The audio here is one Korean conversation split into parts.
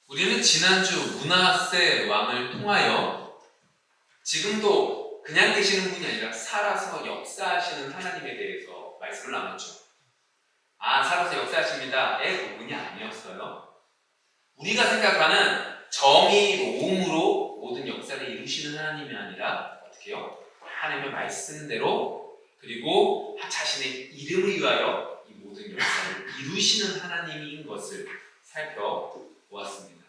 우리는 지난주 므낫세 왕을 통하여 지금도 그냥 계시는 분이 아니라 살아서 역사하시는 하나님에 대해서 말씀을 나눴죠. 살아서 역사하십니다의 부분이 아니었어요. 우리가 생각하는 정의로움으로 모든 역사를 이루시는 하나님이 아니라 어떻게요? 하나님의 말씀대로 그리고 자신의 이름을 위하여 이 모든 역사를 이루시는 하나님인 것을 살펴보았습니다.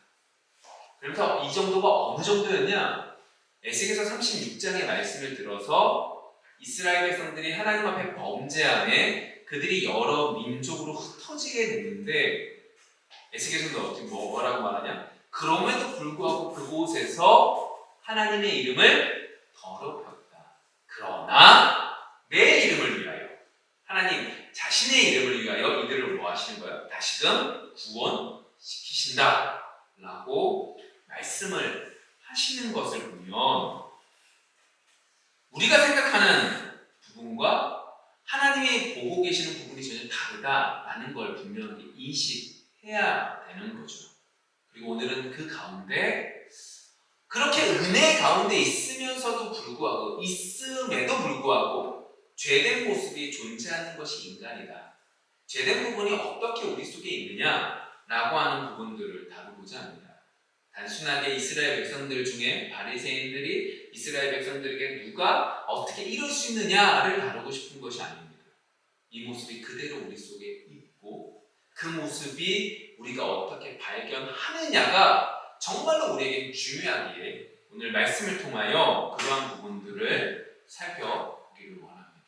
그래서 이 정도가 어느 정도였냐? 에스겔서 36장의 말씀을 들어서 이스라엘 백성들이 하나님 앞에 범죄함에 그들이 여러 민족으로 흩어지게 됐는데 에스겔서는 어떻게 뭐라고 말하냐? 그럼에도 불구하고 그곳에서 하나님의 이름을 더럽혔다. 그러나 내 이름을 위하여 하나님 자신의 이름을 위하여 이들을 뭐 하시는 거예요? 다시금 구원시키신다 라고 말씀을 하시는 것을 보면 우리가 생각하는 부분과 하나님이 보고 계시는 부분이 전혀 다르다라는 걸 분명히 인식해야 되는 거죠. 그리고 오늘은 그 가운데 그렇게 은혜 가운데 있음에도 불구하고 죄된 모습이 존재하는 것이 인간이다. 죄된 부분이 어떻게 우리 속에 있느냐라고 하는 부분들을 다루고자 합니다. 단순하게 이스라엘 백성들 중에 바리새인들이 이스라엘 백성들에게 누가 어떻게 이룰 수 있느냐를 다루고 싶은 것이 아닙니다. 이 모습이 그대로 우리 속에 있고 그 모습이 우리가 어떻게 발견하느냐가 정말로 우리에게 중요하기에 오늘 말씀을 통하여 그러한 부분들을 살펴보기를 원합니다.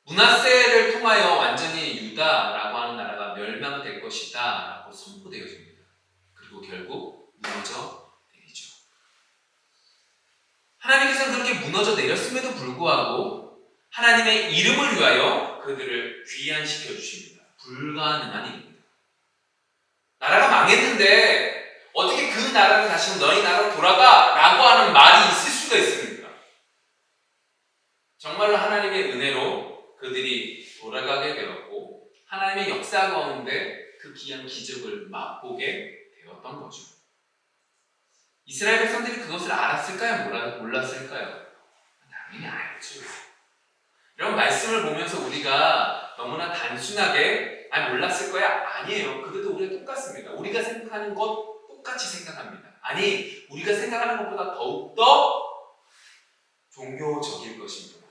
므낫세를 통하여 완전히 유다라고 하는 나라가 멸망될 것이다 라고 선포되어집니다. 그리고 결국 무너져 내리죠. 하나님께서는 그렇게 무너져 내렸음에도 불구하고 하나님의 이름을 위하여 그들을 귀환시켜 주십니다. 불가능한 일입니다. 나라가 망했는데 어떻게 그 나라를 다시 너희 나라로 돌아가 라고 하는 말이 있을 수가 있습니까? 정말로 하나님의 은혜로 그들이 돌아가게 되었고 하나님의 역사 가운데 그 귀한 기적을 맛보게 되었던 거죠. 이스라엘 백성들이 그것을 알았을까요? 몰랐을까요? 당연히 알죠. 이런 말씀을 보면서 우리가 너무나 단순하게 몰랐을 거야? 아니에요. 그들도 우리가 똑같습니다. 우리가 생각하는 것 똑같이 생각합니다. 아니, 우리가 생각하는 것보다 더욱더 종교적일 것입니다.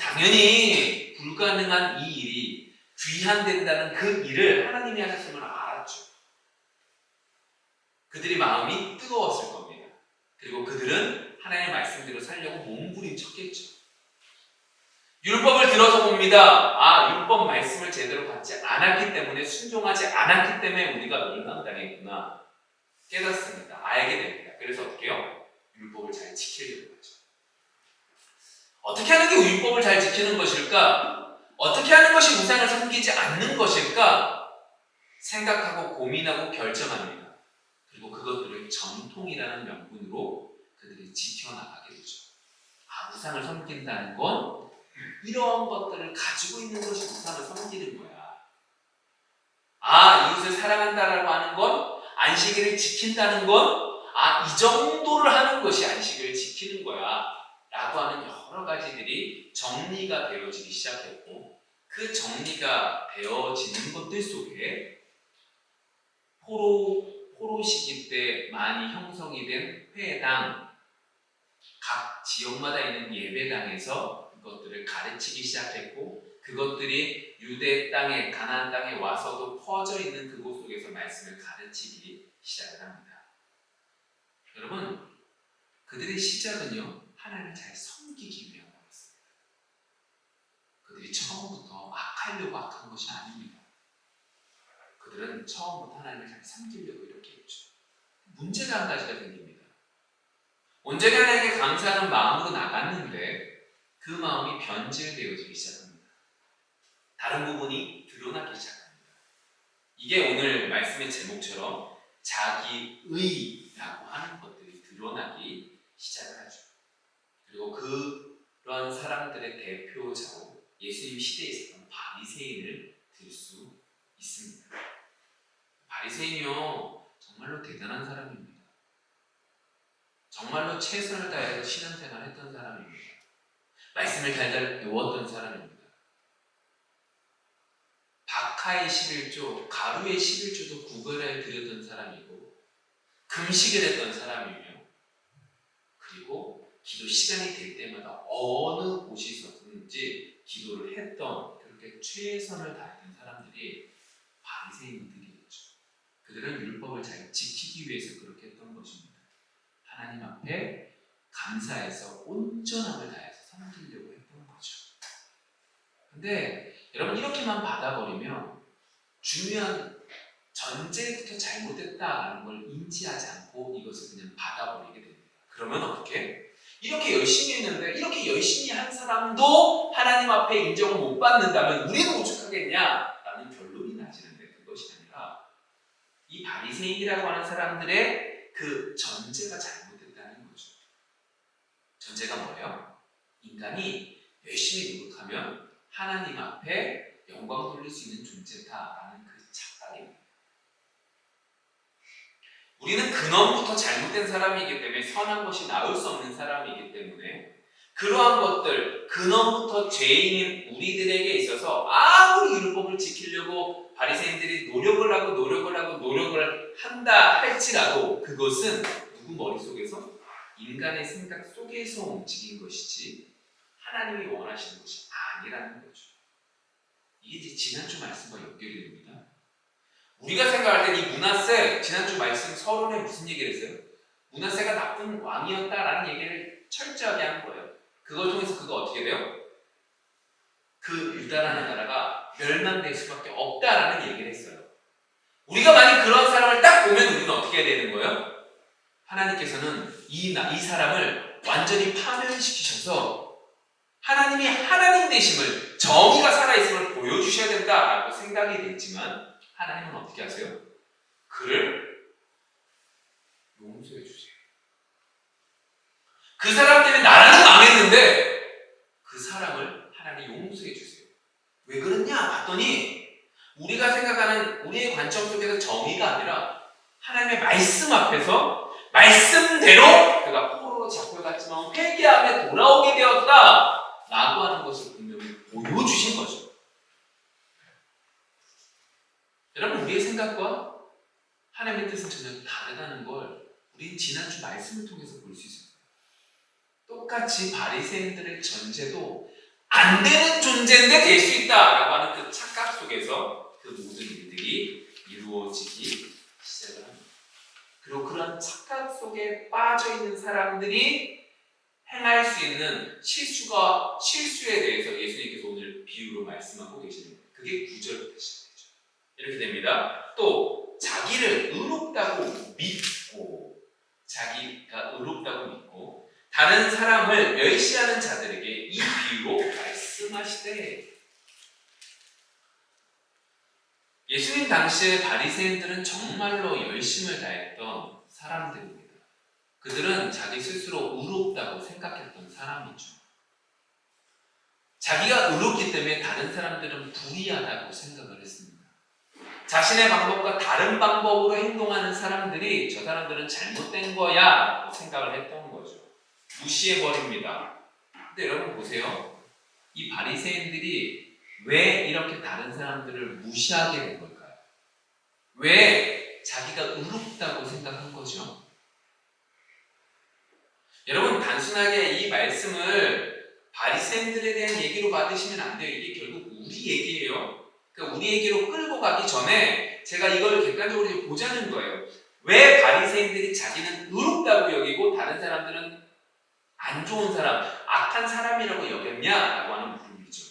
당연히 불가능한 이 일이 귀환된다는 그 일을 하나님이 하셨음을 알았죠. 그들이 마음이 뜨거웠을 겁니다. 그리고 그들은 하나님의 말씀대로 살려고 몸부림쳤겠죠. 율법을 들어서 봅니다. 율법 말씀을 제대로 받지 않았기 때문에 순종하지 않았기 때문에 우리가 멸망당했구나 깨닫습니다. 알게 됩니다. 그래서 어떻게 해요? 율법을 잘 지키려고 하죠. 어떻게 하는 게 율법을 잘 지키는 것일까? 어떻게 하는 것이 우상을 섬기지 않는 것일까? 생각하고 고민하고 결정합니다. 그리고 그것들을 전통이라는 명분으로 그들이 지켜나가게 되죠. 우상을 섬긴다는 건 이러한 것들을 가지고 있는 것이 우상을 섬기는 거야. 이웃을 사랑한다라고 하는 건 안식일을 지킨다는 건 이 정도를 하는 것이 안식일을 지키는 거야 라고 하는 여러 가지들이 정리가 되어지기 시작했고 그 정리가 되어지는 것들 속에 포로 시기 때 많이 형성이 된 회당, 각 지역마다 있는 예배당에서 그것들을 가르치기 시작했고 그것들이 유대 땅에 가나안 땅에 와서도 퍼져 있는 그곳 속에서 말씀을 가르치기 시작을 합니다. 여러분, 그들의 시작은요 하나님을 잘 섬기기 위한 거였습니다. 그들이 처음부터 악하려고 악한 것이 아닙니다. 그들은 처음부터 하나님을 잘 섬기려고 이렇게 했죠. 문제가 한 가지가 생깁니다. 온전히 하나님께 감사하는 마음으로 나갔는데 그 마음이 변질되어지기 시작합니다. 다른 부분이 드러나기 시작합니다. 이게 오늘 말씀의 제목처럼 자기의라고 하는 것들이 드러나기 시작을 하죠. 그리고 그런 사람들의 대표자로 예수님 시대에 있었던 바리새인을 들 수 있습니다. 바리새인이요 정말로 대단한 사람입니다. 정말로 최선을 다해서 신앙생활을 했던 사람입니다. 말씀을 달달 배웠던 사람입니다. 박하의 11조, 가루의 11조도 구별해 드렸던 사람이고 금식을 했던 사람이며 그리고 기도 시간이 될 때마다 어느 곳이서든지 기도를 했던 그렇게 최선을 다했던 사람들이 바리새인들이었죠. 그들은 율법을 잘 지키기 위해서 그렇게 했던 것입니다. 하나님 앞에 감사해서 온전함을 다해서 섬기려고 했던 거죠. 근데 여러분 이렇게만 받아버리면 중요한 전제부터 잘못됐다라는 걸 인지하지 않고 이것을 그냥 받아버리게 됩니다. 그러면 어떻게? 이렇게 열심히 했는데 이렇게 열심히 한 사람도 하나님 앞에 인정을 못 받는다면 우리는 오죽하겠냐라는 결론이 나지는데 그것이 아니라 이 바리새인이라고 하는 사람들의 그 전제가 잘못됐다는 거죠. 전제가 뭐예요? 인간이 열심히 노력하면 하나님 앞에 영광 돌릴 수 있는 존재다라는 그 착각입니다. 우리는 근원부터 잘못된 사람이기 때문에 선한 것이 나올 수 없는 사람이기 때문에 그러한 것들, 근원부터 죄인인 우리들에게 있어서 아무리 율법을 지키려고 바리새인들이 노력을 한다 할지라도 그것은 누구 머릿속에서? 인간의 생각 속에서 움직인 것이지 하나님이 원하시는 것이 아니라는 거죠. 이게 이제 지난주 말씀과 연결이 됩니다. 우리가 생각할 때 이 므낫세, 지난주 말씀 서론에 무슨 얘기를 했어요? 므낫세가 나쁜 왕이었다라는 얘기를 철저하게 한 거예요. 그걸 통해서 그가 어떻게 돼요? 그 유다라는 나라가 멸망될 수밖에 없다라는 얘기를 했어요. 우리가 만약 그런 사람을 딱 보면 우리는 어떻게 해야 되는 거예요? 하나님께서는 이 사람을 완전히 파멸시키셔서 하나님이 하나님 되심을, 정의가 살아있음을 보여주셔야 된다라고 생각이 됐지만 하나님은 어떻게 하세요? 그를 용서해 주세요. 그 사람 때문에 나라는 망했는데 그 사람을 하나님 용서해 주세요. 왜 그러냐 봤더니 우리가 생각하는 우리의 관점 속에서 정의가 아니라 하나님의 말씀 앞에서 말씀대로 그가 포로로 잡혀갔지만 회개하며 돌아오게 되었다 라고 하는 것을 분명히 보여주신 거죠. 여러분 우리의 생각과 하나님의 뜻은 전혀 다르다는 걸 우리 지난주 말씀을 통해서 볼 수 있어요. 똑같이 바리새인들의 전제도 안 되는 존재인데 될 수 있다라고 하는 그 착각 속에서 그 모든 일들이 이루어지기 시작을 합니다. 그리고 그런 착각 속에 빠져 있는 사람들이 행할 수 있는 실수에 대해서 예수님께서 오늘 비유로 말씀하고 계시는 그게 9절부터 시작되죠. 이렇게 됩니다. 또 자기를 의롭다고 믿고 다른 사람을 멸시하는 자들에게 이 비유로 말씀하시되 예수님 당시에 바리새인들은 정말로 열심을 다했던 사람들입니다. 그들은 자기 스스로 의롭다고 생각했던 사람이죠. 자기가 의롭기 때문에 다른 사람들은 불의하다고 생각을 했습니다. 자신의 방법과 다른 방법으로 행동하는 사람들이 저 사람들은 잘못된 거야 라고 생각을 했던 거죠. 무시해버립니다. 근데 여러분 보세요. 이 바리새인들이 왜 이렇게 다른 사람들을 무시하게 된 걸까요? 왜 자기가 의롭다고 생각한 거죠? 여러분 단순하게 이 말씀을 바리새인들에 대한 얘기로 받으시면 안 돼요. 이게 결국 우리 얘기예요. 그러니까 우리 얘기로 끌고 가기 전에 제가 이걸 객관적으로 보자는 거예요. 왜 바리새인들이 자기는 의롭다고 여기고 다른 사람들은 안 좋은 사람, 악한 사람이라고 여겼냐라고 하는 물음이죠.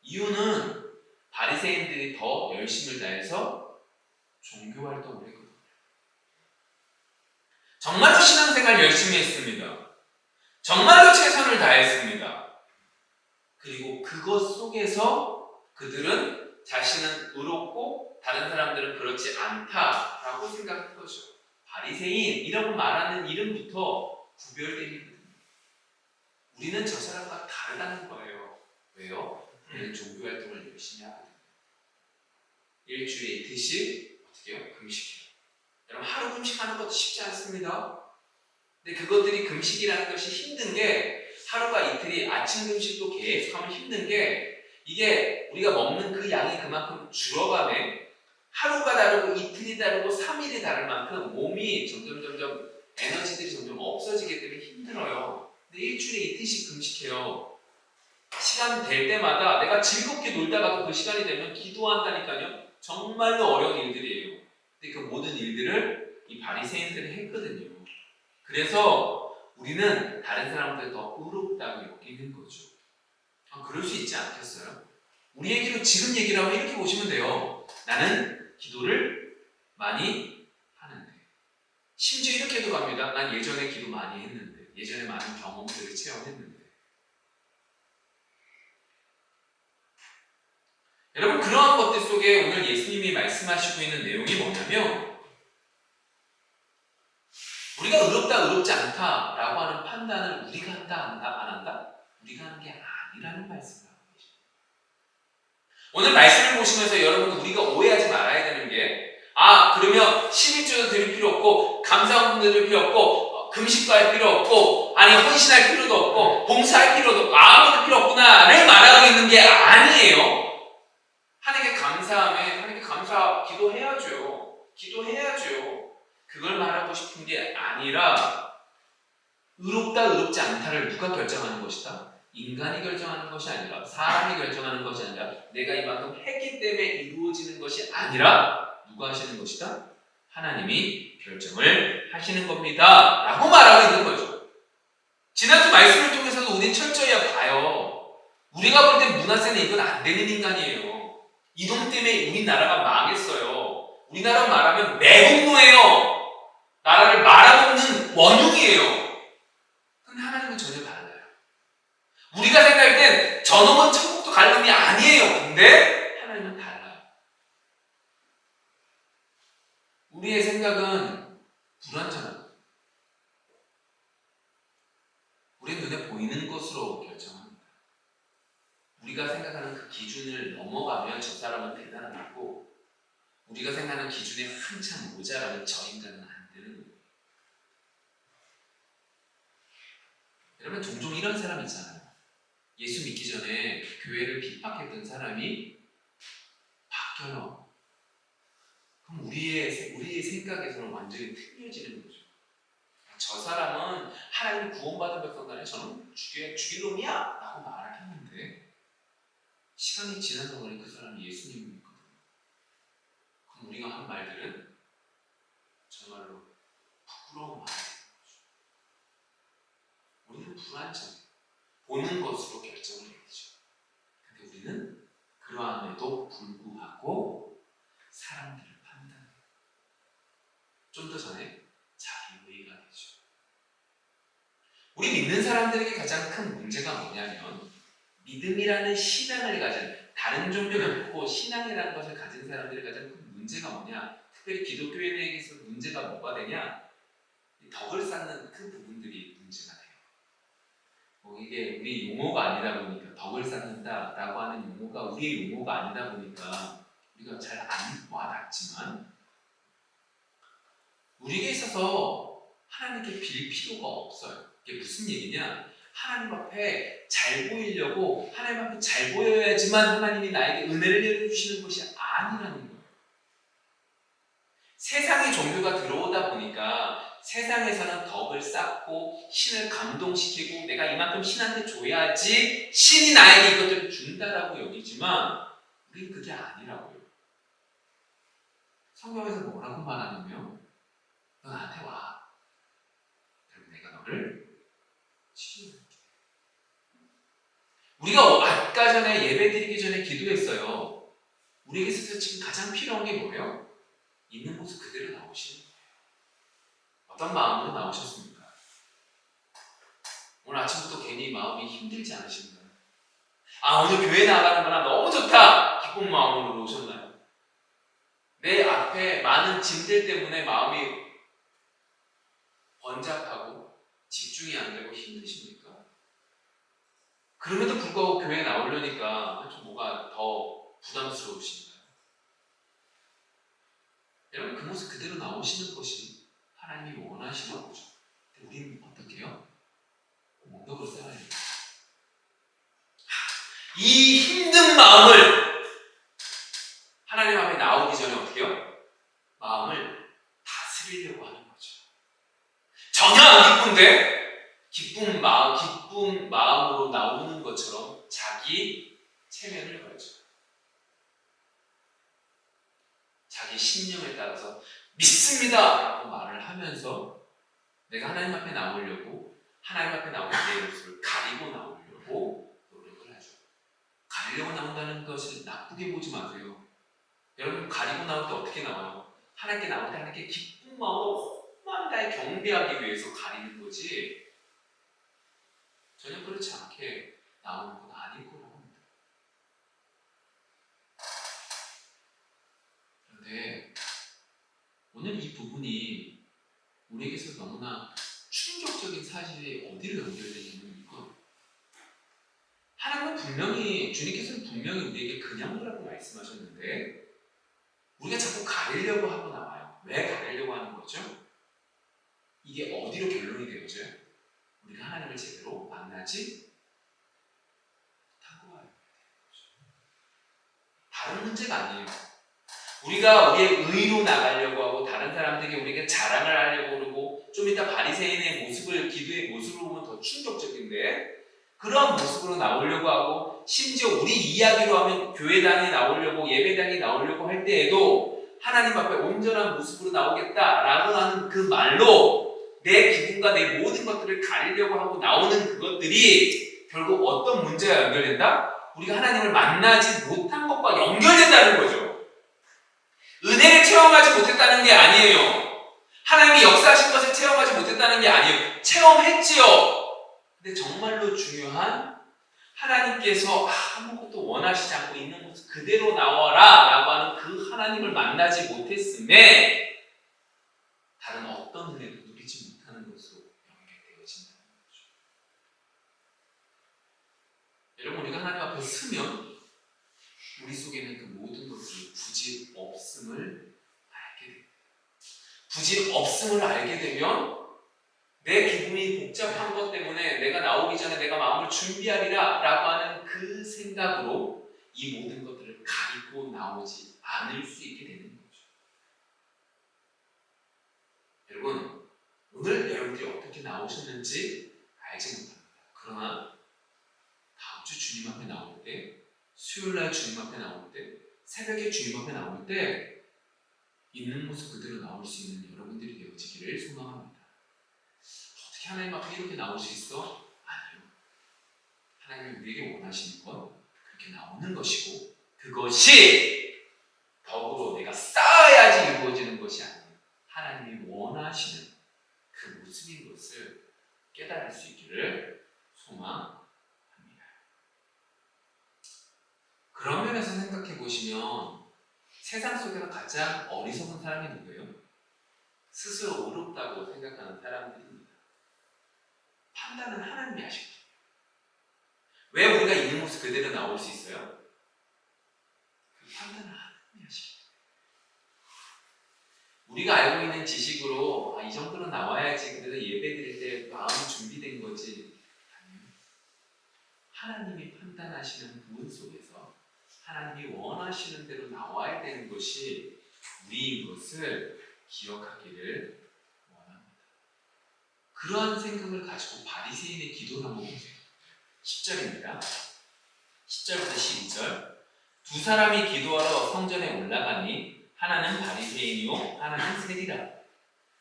이유는 바리새인들이 더 열심을 다해서 종교활동을 했거든요. 정말로 신앙생활 열심히 했습니다. 정말로 최선을 다했습니다. 그리고 그것 속에서 그들은 자신은 의롭고 다른 사람들은 그렇지 않다라고 생각한 거죠. 바리새인이라고 말하는 이름부터 구별됩니다. 우리는 저 사람과 다르다는 거예요. 왜요? 우리는 종교활동을 열심히 하거든요. 일주일에 이틀씩 어떻게 해요? 금식해요. 여러분 하루 금식하는 것도 쉽지 않습니다. 근데 그것들이 금식이라는 것이 힘든 게 하루가 이틀이 아침 금식도 계속하면 힘든 게 이게 우리가 먹는 그 양이 그만큼 줄어가네 하루가 다르고 이틀이 다르고 3일이 다를 만큼 몸이 점점 에너지들이 점점 없어지기 때문에 힘들어요. 근데 일주일에 이틀씩 금식해요. 시간 될 때마다 내가 즐겁게 놀다가도 그 시간이 되면 기도한다니까요. 정말로 어려운 일들이에요. 근데 그 모든 일들을 이 바리새인들이 했거든요. 그래서 우리는 다른 사람들 더 의롭다고 여기는 거죠. 그럴 수 있지 않겠어요? 우리 얘기로 지금 얘기를 하면 이렇게 보시면 돼요. 나는 기도를 많이 하는데 심지어 이렇게도 갑니다. 난 예전에 기도 많이 했는데 예전에 많은 경험들을 체험했는데 여러분 그러한 것들 속에 오늘 예수님이 말씀하시고 있는 내용이 뭐냐면 우리가 의롭지 않다라고 하는 판단을 우리가 한다 안 한다? 우리가 하는 게 아니라는 말씀을 하고 계십니다. 오늘 말씀을 보시면서 여러분 우리가 오해하지 말아야 되는 게 그러면 11조도 드릴 필요 없고 감사헌금도 드릴 필요 없고 금식도 할 필요 없고 아니 헌신할 필요도 없고 봉사할 필요도 없고 아무것도 필요 없구나를 말하고 있는 게 아니에요. 하나님께 감사하면 하나님께 감사 기도해야죠. 그걸 말하고 싶은 게 아니라 의롭지 않다를 누가 결정하는 것이다? 인간이 결정하는 것이 아니라 사람이 결정하는 것이 아니라 내가 이만큼 했기 때문에 이루어지는 것이 아니라 누가 하시는 것이다? 하나님이 결정을 하시는 겁니다. 라고 말하고 있는 거죠. 지난주 말씀을 통해서도 우리 철저히 봐요. 우리가 볼 때 문화세는 이건 안 되는 인간이에요. 이 돈 때문에 우리나라가 망했어요. 우리나라 말하면 매국노예요. 나라를 말아먹는 원흉이에요. 근데 하나님은 전혀 달라요. 우리가 생각할 땐 저놈은 천국도 갈 놈이 아니에요. 근데 하나님은 달라요. 우리의 생각은 불완전합니다. 우리 눈에 보이는 것으로 결정합니다. 우리가 생각하는 그 기준을 넘어가면 저 사람은 대단하고 우리가 생각하는 기준에 한참 모자라면 저 인간은 안 되는 거예요. 여러분 종종 이런 사람 있잖아요. 예수 믿기 전에 교회를 핍박했던 사람이 바뀌어요. 그럼 우리의 생각에서는 완전히 틀려지는 거죠. 저 사람은 하나님 구원받은 백성단에 저는 죽일 놈이야 라고 말하겠는데 시간이 지나다 보니 그 사람이 예수님을 믿거든요. 그럼 우리가 한 말들은 정말로 부끄러운 말이 되는 거죠. 우리는 불완전해. 보는 것으로 결정을 내리죠. 근데 우리는 그러함에도 불구하고 사람들을 판단해요. 좀 더 전에 자기의가 되죠. 우리 믿는 사람들에게 가장 큰 문제가 뭐냐면 믿음이라는 신앙을 가진 다른 종교를 믿고 신앙이라는 것을 가진 사람들의 가장 큰 문제가 뭐냐? 특별히 기독교인에게서 문제가 뭐가 되냐? 덕을 쌓는 그 부분들이 문제가 돼요. 이게 우리 용어가 아니다 보니까 덕을 쌓는다라고 하는 용어가 우리의 용어가 아니다 보니까 우리가 잘 안 와닿지만 우리에게 있어서 하나님께 빌 필요가 없어요. 이게 무슨 얘기냐? 하나님 앞에 잘 보이려고 하나님 앞에 잘 보여야지만 하나님이 나에게 은혜를 내려주시는 것이 아니라는 거예요. 세상의 종교가 들어오다 보니까 세상에서는 덕을 쌓고 신을 감동시키고 내가 이만큼 신한테 줘야지 신이 나에게 이것들을 준다라고 여기지만 우리는 그게 아니라고요. 성경에서 뭐라고 말하냐면 너 나한테 와. 그럼 내가 너를 치유할게. 우리가 아까 전에 예배 드리기 전에 기도했어요. 우리에게 있어서 지금 가장 필요한 게 뭐예요? 있는 모습 그대로 나오시는 거예요. 어떤 마음으로 나오셨습니까? 오늘 아침부터 괜히 마음이 힘들지 않으신가요? 오늘 교회 나가는 거나 너무 좋다! 기쁜 마음으로 오셨나요? 내 앞에 많은 짐들 때문에 마음이 번잡하고 집중이 안 되고 힘드십니까? 그럼에도 불구하고 교회에 나오려니까 좀 뭐가 더 부담스러우신가요? 여러분 모습 그대로 나오시는 것이 하나님이 원하시는 거죠. 근데 우리는 어떻게 해요? 언덕을 쌓아야 돼요. 이 힘든 마음을 하나님 앞에 나오기 전에 어떻게 해요? 마음을 다스리려고 하는 거죠. 전혀 안 기쁜데 기쁜 마음으로 나오는 것처럼 자기 체면을 걸죠. 자기 신념에 따라서 믿습니다 라고 말을 하면서 내가 하나님 앞에 나오려고 하나님 앞에 나오는 내 모습을 가리고 나오려고 노력을 하죠. 가리려고 나온다는 것을 나쁘게 보지 마세요. 여러분 가리고 나올 때 어떻게 나와요? 하나님께 나올 때 하나님께 기쁜 마음으로 혼만 다해 경배하기 위해서 가리는 거지 전혀 그렇지 않게 나오는 건 아닐 거라고 합니다. 그런데 오늘 이 부분이 우리에게서 너무나 충격적인 사실이 어디로 연결되냐면 이거 하나님은 분명히 주님께서는 분명히 우리에게 그냥 오라고 말씀하셨는데 우리가 자꾸 가리려고 하고 나와요. 왜 가리려고 하는 거죠? 이게 어디로 결론이 되어져요? 우리가 하나님을 제대로 만나지 못한 거예요. 다른 문제가 아니에요. 우리가 우리의 의로 나가려고 하고 다른 사람들에게 우리가 자랑을 하려고 그러고 좀 이따 바리새인의 모습을 기도의 모습으로 보면 더 충격적인데 그러한 모습으로 나오려고 하고 심지어 우리 이야기로 하면 교회당에 나오려고 예배당에 나오려고 할 때에도 하나님 앞에 온전한 모습으로 나오겠다라고 하는 그 말로 내 기분과 내 모든 것들을 가리려고 하고 나오는 그것들이 결국 어떤 문제와 연결된다? 우리가 하나님을 만나지 못한 것과 연결된다는 거죠. 은혜를 체험하지 못했다는 게 아니에요. 하나님이 역사하신 것을 체험하지 못했다는 게 아니에요. 체험했지요. 근데 정말로 중요한 하나님께서 아무것도 원하시지 않고 있는 모습 그대로 나와라 라고 하는 그 하나님을 만나지 못했음에 다른 어떤 은혜도 누리지 못하는 것으로 연결되어진다는 거죠. 여러분 우리가 하나님 앞에 서면 우리 속에는 그 모든 것들이 부질 없음을 알게 됩니다. 부질 없음을 알게 되면 내 기분이 복잡한 것 때문에 내가 나오기 전에 내가 마음을 준비하리라 라고 하는 그 생각으로 이 모든 것들을 가리고 나오지 않을 수 있게 되는 거죠. 여러분 오늘 여러분들이 어떻게 나오셨는지 알지 못합니다. 그러나 다음 주 주님 앞에 나올 때 수요일날 주님 앞에 나올 때 새벽에 주님 앞에 나올 때 있는 모습 그대로 나올 수 있는 여러분들이 되어지기를 소망합니다. 어떻게 하나님 앞에 이렇게 나올 수 있어? 아니요. 하나님이 우리에게 원하시는 건 그렇게 나오는 것이고 그것이 덕으로 내가 쌓아야지 이루어지는 것이 아니에요. 하나님이 원하시는 그 모습인 것을 깨달을 수 있기를 소망합니다. 그런 면에서 생각해 보시면 세상 속에서 가장 어리석은 사람이 누구예요? 스스로 옳다고 생각하는 사람들입니다. 판단은 하나님이 하시거든요. 왜 우리가 있는 모습 그대로 나올 수 있어요? 그 판단은 하나님이 하시거든요. 우리가 알고 있는 지식으로 이 정도는 나와야지 그래도 예배 드릴 때 마음이 준비된 거지. 아니요. 하나님이 판단하시는 부분 속에서 하나님이 원하시는 대로 나와야 되는 것이 우리인 것을 기억하기를 원합니다. 그러한 생각을 가지고 바리새인의 기도를 한번 보세요. 10절입니다. 10절부터 12절. 두 사람이 기도하러 성전에 올라가니 하나는 바리새인이요 하나는 세리라.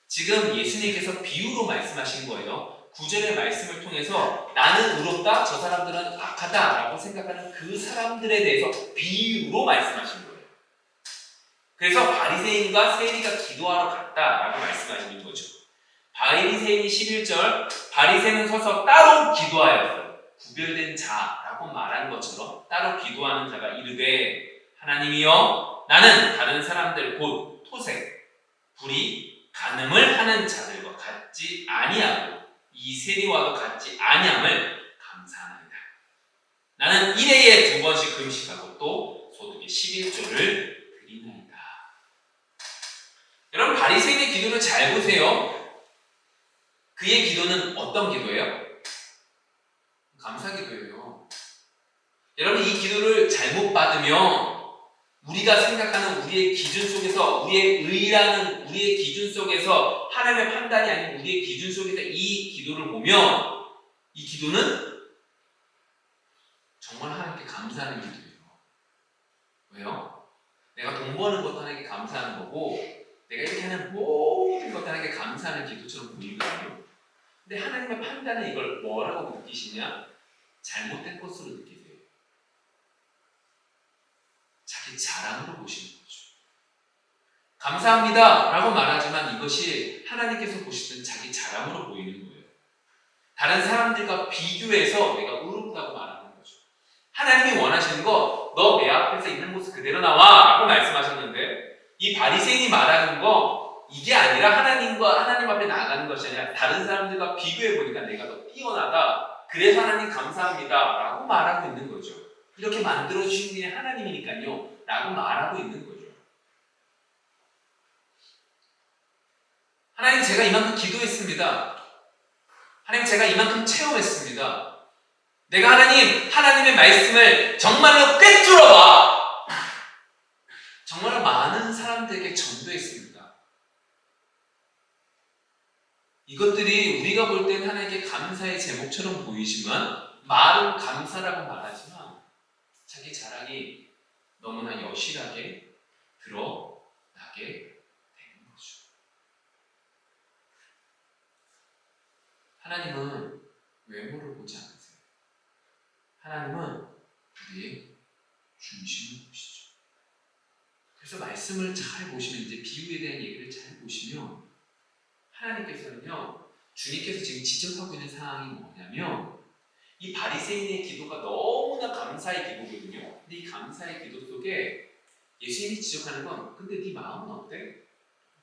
지금 예수님께서 비유로 말씀하신 거예요. 9절의 말씀을 통해서 나는 의롭다, 저 사람들은 악하다 라고 생각하는 그 사람들에 대해서 비유로 말씀하신 거예요. 그래서 바리새인과 세리가 기도하러 갔다라고 말씀하시는 거죠. 바리새인이 11절, 바리새인은 서서 따로 기도하였어요. 구별된 자라고 말한 것처럼 따로 기도하는 자가 이르되 하나님이여 나는 다른 사람들 곧 토색, 불의, 간음을 하는 자들과 같지 아니하고 이 세리와도 같지 아니함을 감사합니다. 나는 1회에 2번씩 금식하고 또 소득의 11조를 드리나이다. 여러분 바리새인의 기도를 잘 보세요. 그의 기도는 어떤 기도예요? 감사 기도예요. 여러분, 이 기도를 잘못 받으면 우리가 생각하는 우리의 기준 속에서, 우리의 의라는 우리의 기준 속에서, 하나님의 판단이 아닌 우리의 기준 속에서 이 기도를 보면 이 기도는 정말 하나님께 감사하는 기도예요. 왜요? 내가 돈 버는 것도 하나님께 감사하는 거고, 내가 이렇게 하는 모든 것도 하나님께 감사하는 기도처럼 보이거든요. 근데 하나님의 판단은 이걸 뭐라고 느끼시냐? 잘못된 것으로 느끼세요. 자기 자랑으로 보시는 거죠. 감사합니다 라고 말하지만 이것이 하나님께서 보시는 자기 자랑으로 보이는 거예요. 다른 사람들과 비교해서 내가 의롭다고 말하는 거죠. 하나님이 원하시는 거, 너 내 앞에서 있는 모습 그대로 나와 라고 말씀하셨는데, 이 바리새인이 말하는 거 이게 아니라 하나님 앞에 나가는 것이 아니라 다른 사람들과 비교해 보니까 내가 더 뛰어나다, 그래서 하나님 감사합니다 라고 말하고 있는 거죠. 이렇게 만들어주신 분이 하나님이니까요 라고 말하고 있는 거죠. 하나님, 제가 이만큼 기도했습니다. 하나님, 제가 이만큼 체험했습니다. 내가 하나님의 말씀을 정말로 꿰뚫어봐. 정말 많은 사람들에게 전도했습니다. 이것들이 우리가 볼 때는 하나님께 감사의 제목처럼 보이지만, 말은 감사라고 말하지만 자기 자랑이 너무나 여실하게 드러나게 되는 거죠. 하나님은 외모를 보지 않으세요. 하나님은 우리의 중심을 보시죠. 그래서 말씀을 잘 보시면, 이제 비유에 대한 얘기를 잘 보시면, 하나님께서는요, 주님께서 지금 지적하고 있는 상황이 뭐냐면, 이 바리새인의 기도가 너무나 감사의 기도거든요. 근데 이 감사의 기도 속에 예수님이 지적하는 건, 근데 네 마음은 어때?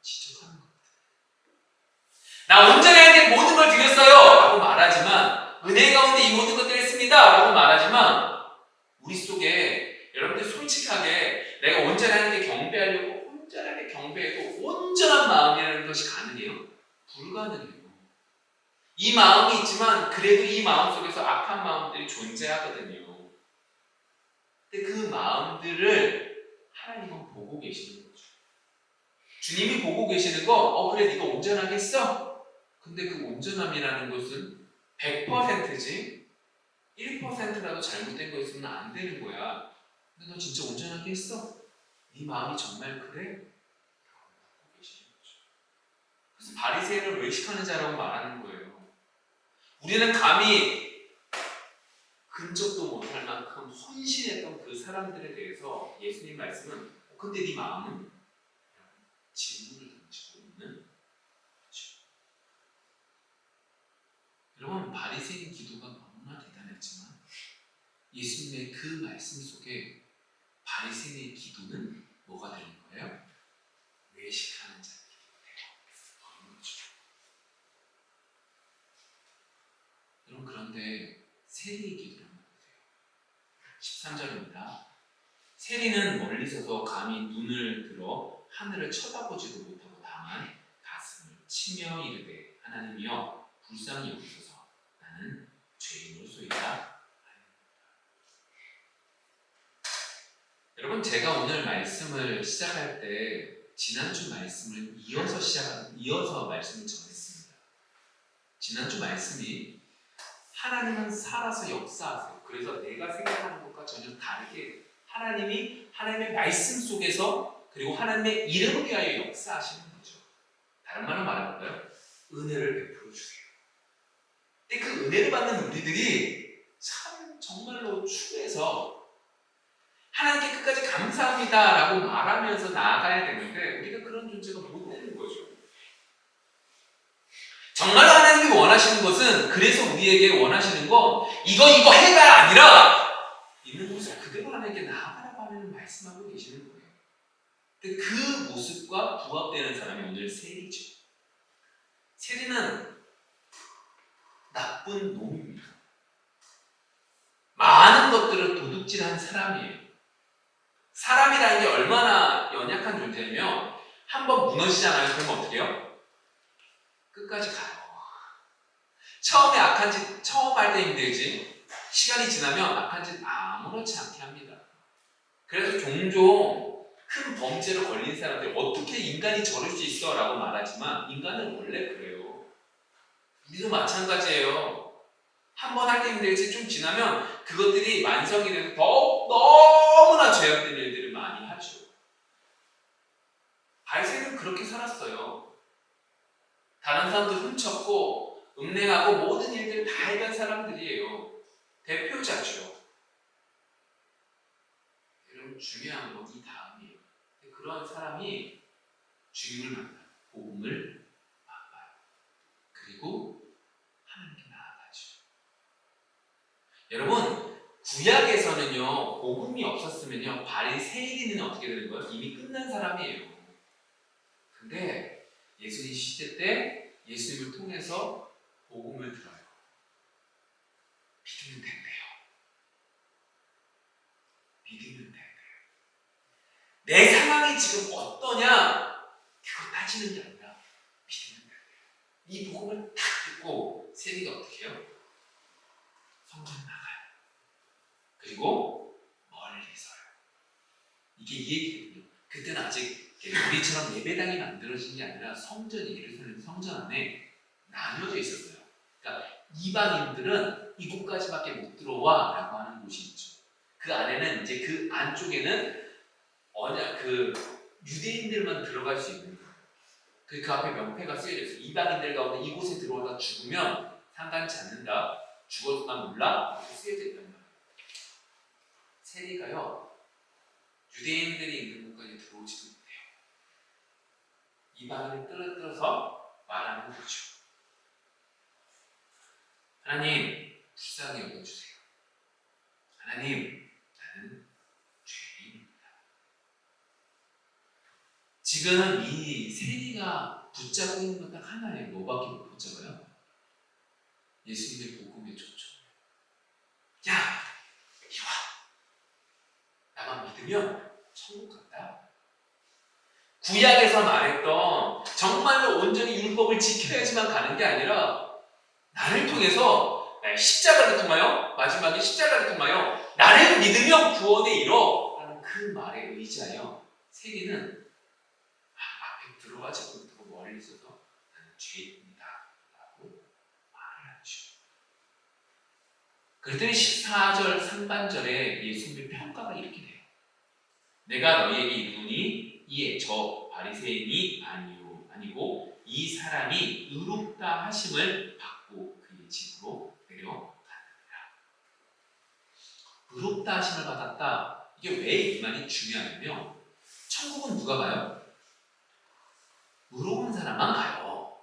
지적하는 것 같아요. 나 온전히 하나님께 모든 걸 드렸어요 라고 말하지만, 은혜 가운데 이 모든 것들을 했습니다 라고 말하지만, 우리 속에 여러분들 솔직하게 내가 온전히 하나님께 경배하려고 온전하게 경배해도 온전한 마음이라는 것이 가능해요? 불가능해요. 이 마음이 있지만 그래도 이 마음 속에서 악한 마음들이 존재하거든요. 근데 그 마음들을 하나님은 보고 계시는 거죠. 주님이 보고 계시는 거, 그래 네가 온전하게 했어? 근데 그 온전함이라는 것은 100%지 1%라도 잘못된 거 있으면 안 되는 거야. 근데 너 진짜 온전하게 했어? 네 마음이 정말 그래? 보고 계시는 거죠. 그래서 바리새인을 외식하는 자라고 말하는 거예요. 우리는 감히 근접도 못할 만큼 헌신했던 그 사람들에 대해서 예수님 말씀은, 근데 네 마음은? 질문을 던지고 있는 거죠. 여러분, 바리새인 기도가 너무나 대단했지만 예수님의 그 말씀 속에 바리새인의 기도는 뭐가 되는 거예요? 외식하는 자의 기도가 되는 거죠. 여러분, 그런데 세리의 기도를 한번 보세요. 13절입니다. 세리는 멀리 서서 감히 눈을 들어 하늘을 쳐다보지도 못하고 다만 가슴을 치며 이르되, 하나님이여 불쌍히 여기소서, 나는 죄인으로소이다. 여러분, 제가 오늘 말씀을 시작할 때 지난주 말씀을 이어서 말씀을 전했습니다. 지난주 말씀이 하나님은 살아서 역사하세요. 그래서 내가 생각하는 것과 전혀 다르게 하나님이 하나님의 말씀 속에서, 그리고 하나님의 이름을 위하여 역사하시는 거죠. 다른 말로 말해볼까요? 은혜를 베풀어 주세요. 근데 그 은혜를 받는 우리들이 참 정말로 추해서 하나님께 끝까지 감사합니다 라고 말하면서 나아가야 되는데, 우리가 그런 존재가 못 되는 거죠. 정말로 하나님이 원하시는 것은, 그래서 우리에게 원하시는 건 이거 해가 아니라 있는 모습 그대로 하나님께 나아가라고 하는 말씀하고 계시는 거예요. 근데 그 모습과 부합되는 사람이 오늘 세리죠. 세리는 나쁜 놈입니다. 많은 것들을 도둑질한 사람이에요. 사람이라는 게 얼마나 연약한 존재냐면, 한번 무너지잖아요. 그러면 어떻게 해요? 끝까지 가요. 처음에 악한 짓, 처음 할 때 힘들지, 시간이 지나면 악한 짓 아무렇지 않게 합니다. 그래서 종종 큰 범죄로 걸린 사람들이 어떻게 인간이 저럴 수 있어? 라고 말하지만 인간은 원래 그래요. 우리도 마찬가지예요. 한 번 할 때 힘들지 좀 지나면 그것들이 만성이 돼서 너무나 죄악된 일들을 많이 하죠. 발생은 그렇게 살았어요. 다른 사람들 훔쳤고 음행하고 모든 일들을 다 해간 사람들이에요. 대표자죠. 여러분 중요한 건 이 다음이에요. 그런 사람이 주님을 만나요. 복음을 만나요. 그리고 하나님께 나아가죠. 여러분 구약에서는요 복음이 없었으면요 바리새인은 어떻게 되는 거예요? 이미 끝난 사람이에요. 근데 예수님 시대 때 예수님을 통해서 복음을 들어요. 믿으면 된대요. 믿으면 된대요. 내 상황이 지금 어떠냐 그거 따지는 게 아니라 믿으면 된대요. 이 복음을 딱 듣고 세리가 어떻게 해요? 성전 나가요. 그리고 멀리 서요. 이게 이 얘기거든요. 그때는 아직 우리처럼 예배당이 만들어진 게 아니라 성전이 예루살렘 성전 안에 나뉘어져 있었어요. 그러니까 이방인들은 이곳까지밖에 못 들어와 라고 하는 곳이 있죠. 그 안에는 이제 그 안쪽에는 유대인들만 들어갈 수 있는 거예요. 그 앞에 명패가 쓰여져 있어요. 이방인들 가운데 이곳에 들어오다 죽으면 상관치 않는다. 죽었다 몰라? 이렇게 쓰여져 있단 말이에요. 세리가요 유대인들이 있는 곳까지 들어오지도 못해요. 이방인을 끌어들여서 말하는 거죠. 하나님 불쌍히 여겨주세요. 하나님 나는 죄인입니다. 지금 이 세리가 붙잡고 있는 건 딱 하나예요. 뭐밖에 못 붙잡아요? 예수님의 복음의 초점이에요. 야 이리 와. 나만 믿으면 천국 간다. 구약에서 말했던 정말로 온전히 율법을 지켜야지만 가는 게 아니라 나를 통해서 십자가를 통하여 마지막에 십자가를 통하여 나를 믿으면 구원에 이뤄 라는 그 말에 의지하여 세리는 앞에 들어가지 못하고 멀리 있어서 나는 죄인입니다 라고 말을 하죠. 그랬더니 14절 상반절에 예수님의 평가가 이렇게 돼요. 내가 너희에게 이르노니 이에 저 바리새인이 아니고 이 사람이 의롭다 하심을 받고 그의 집으로 내려가느니라. 의롭다 하심을 받았다. 이게 왜 이 말이 중요하냐면 천국은 누가 가요? 의로운 사람만 가요.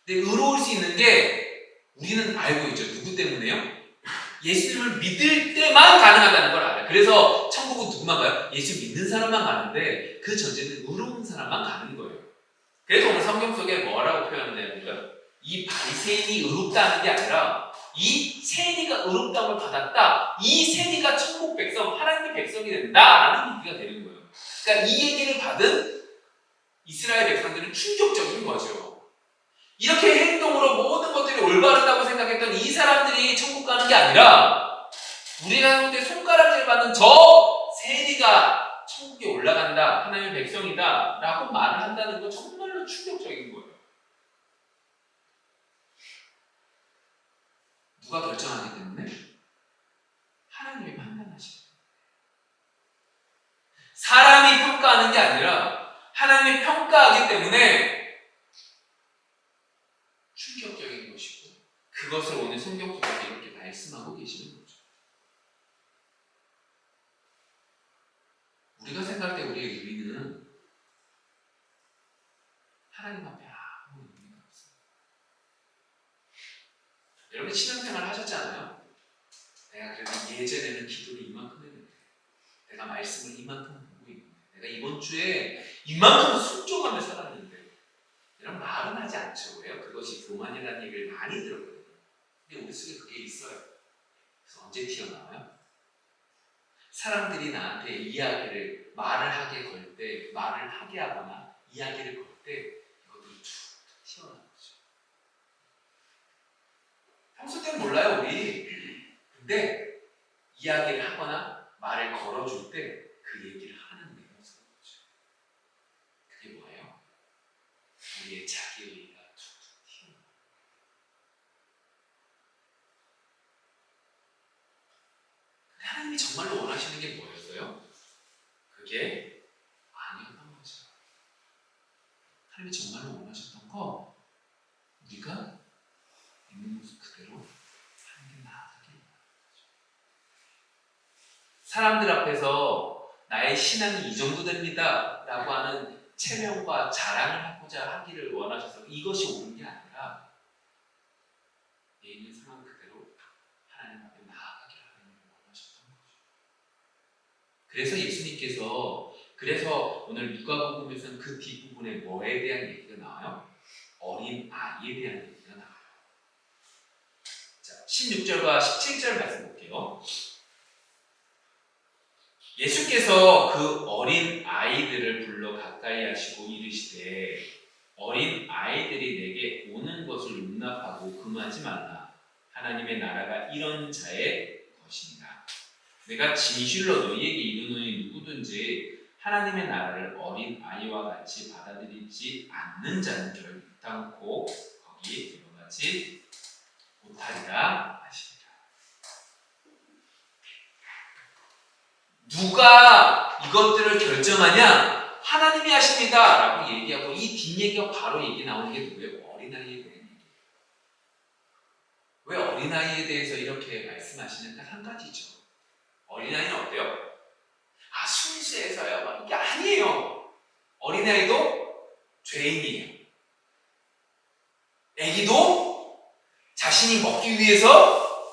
근데 의로울 수 있는 게 우리는 알고 있죠. 누구 때문에요? 예수님을 믿을 때만 가능하다는 걸 알아요. 그래서 천국은 누구만 가요? 예수 믿는 사람만 가는데 그 전제는 의로운 사람만 가는 거예요. 그래서 오늘 성경 속에 뭐라고 표현하냐면요. 이 바리새인이 의롭다는 게 아니라 이 세리가 의롭다움을 받았다. 이 세리가 천국 백성, 하나님의 백성이 된다라는 얘기가 되는 거예요. 그러니까 이 얘기를 받은 이스라엘 백성들은 충격적인 거죠. 이렇게 행동으로 모든 것들이 올바르다고 생각했던 이 사람들이 천국 가는 게 아니라 우리가 볼 때 손가락질 받는 저 세리가 천국에 올라간다, 하나님의 백성이다 라고 말을 한다는 건 정말로 충격적인 거예요. 누가 결정하기 때문에? 하나님이 판단하시는 거예요. 사람이 평가하는 게 아니라 하나님이 평가하기 때문에 충격적인 것이고 그것을 오늘 성경 속에서 이렇게 말씀하고 계시는 거죠. 우리가 생각할 때 우리의 의미는 하나님 앞에 아무 의미가 없습니다. 여러분 신앙생활 하셨잖아요. 내가 그래도 예전에는 기도를 이만큼 했는데 내가 말씀을 이만큼 보고 있는데 내가 이번 주에 이만큼 순종하며 살았는데 이런 말은 하지 않죠. 왜요? 그것이 교만이라는 얘기를 많이 들었거든요. 근데 우리 속에 그게 있어요. 그래서 언제 튀어나와요? 사람들이 나한테 이야기를 말을 하게 걸 때, 말을 하게 하거나 이야기를 걸 때 이것들이 툭툭 튀어나오는 거죠. 평소 때는 몰라요, 우리. 근데 이야기를 하거나 말을 걸어줄 때 그 얘기를 하는 게 모습인 거죠. 그게 뭐예요? 우리의 자기의의가 툭툭 튀어나와요. 하나님이 정말로 원하시는 게 뭐였어요? 그게 아니었던 거죠. 하나님이 정말로 원하셨던 거 우리가 있는 모습 그대로 하는 게 나아가길 원하는 거죠. 사람들 앞에서 나의 신앙이 이 정도 됩니다 라고 하는 체면과 자랑을 하고자 하기를 원하셔서 이것이 옳은 게 아니라 내 있는 상황 그대로 하나님 앞에 나아가길 하나님이 원하셨던 거죠. 그래서 예수님께서 오늘 누가복음에서는 그 뒷부분에 뭐에 대한 얘기가 나와요? 어린 아이에 대한 얘기가 나와요. 자, 16절과 17절 말씀 볼게요. 예수께서 그 어린 아이들을 불러 가까이 하시고 이르시되 어린 아이들이 내게 오는 것을 용납하고 금하지 말라. 하나님의 나라가 이런 자의 것이니라. 내가 진실로 너희에게 이르노니 누구든지 하나님의 나라를 어린 아이와 같이 받아들이지 않는 자는 결단코 거기에 들어가지 못하리라 하시니라. 누가 이것들을 결정하냐? 하나님이 하십니다 라고 얘기하고 이 뒷얘기가 바로 얘기 나오는 게 누구예요? 어린아이에 대한 얘기예요. 왜 어린아이에 대해서 이렇게 말씀하시는가? 한 가지죠. 어린아이는 어때요? 순수해서요 막 이게 아니에요. 어린아이도 죄인이에요. 애기도 자신이 먹기 위해서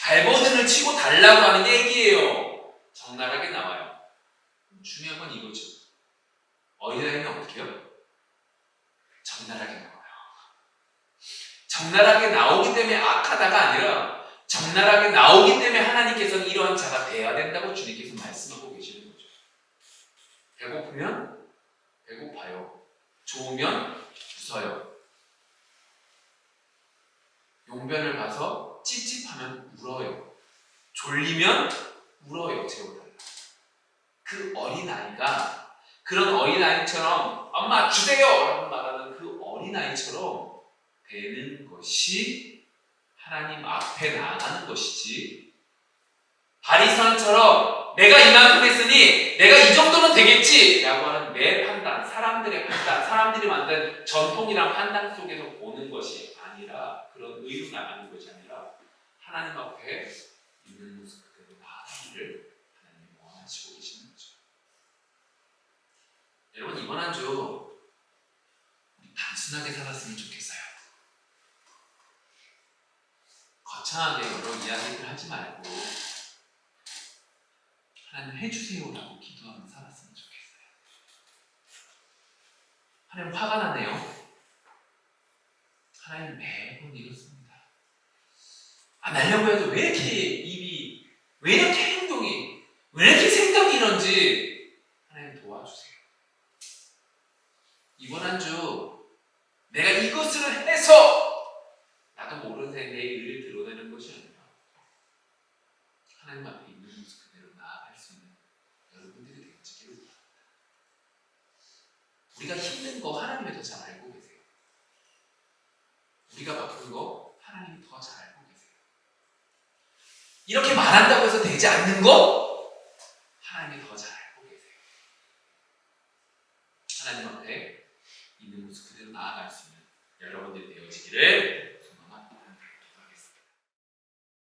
발버둥을 치고 달라고 하는 게 애기예요. 적나라하게 나와요. 중요한 건 이거죠. 어린아이는 어떻게 해요? 적나라하게 나와요. 적나라하게 나오기 때문에 악하다가 아니라 적나라하게 나오기 때문에 하나님께서는 이러한 자가 돼야 된다고 주님께서 말씀하고 계시는 거죠. 배고프면 배고파요. 좋으면 웃어요. 용변을 가서 찝찝하면 울어요. 졸리면 울어요. 재워달라. 그 어린아이가 그런 어린아이처럼 엄마 주세요! 라고 말하는 그 어린아이처럼 되는 것이 하나님 앞에 나가는 것이지 바리새인처럼 내가 이만큼 했으니 내가 이 정도는 되겠지 라고 하는 내 판단, 사람들의 판단, 사람들이 만든 전통이란 판단 속에서 보는 것이 아니라 그런 의로 나가는 것이 아니라 하나님 앞에 있는 모습 그대로 나아가기를 하나님이 원하시고 계시는 거죠. 여러분 이번 한 주 단순하게 살았으면 좋겠어요. 거창하게 여러 이야기를 하지 말고 하나님 해주세요라고 기도하며 살았으면 좋겠어요. 하나님 화가 나네요. 하나님 매번 이렇습니다. 날려고 해도 왜 이렇게 입이, 왜 이렇게 행동이, 왜 이렇게 생각이 이런지 하나님 도와주세요. 이번 한 주 내가 이것을 해서 나도 모르는 사이에 내 의를 드러내는 것이 아니라 하나님 앞에 있는 모습 그대로 나아갈 수 있는 여러분들이 되시기를 바랍니다. 우리가 힘든 거 하나님이 더 잘 알고 계세요. 우리가 바쁜 거 하나님이 더 잘 알고 계세요. 이렇게 말한다고 해서 되지 않는 거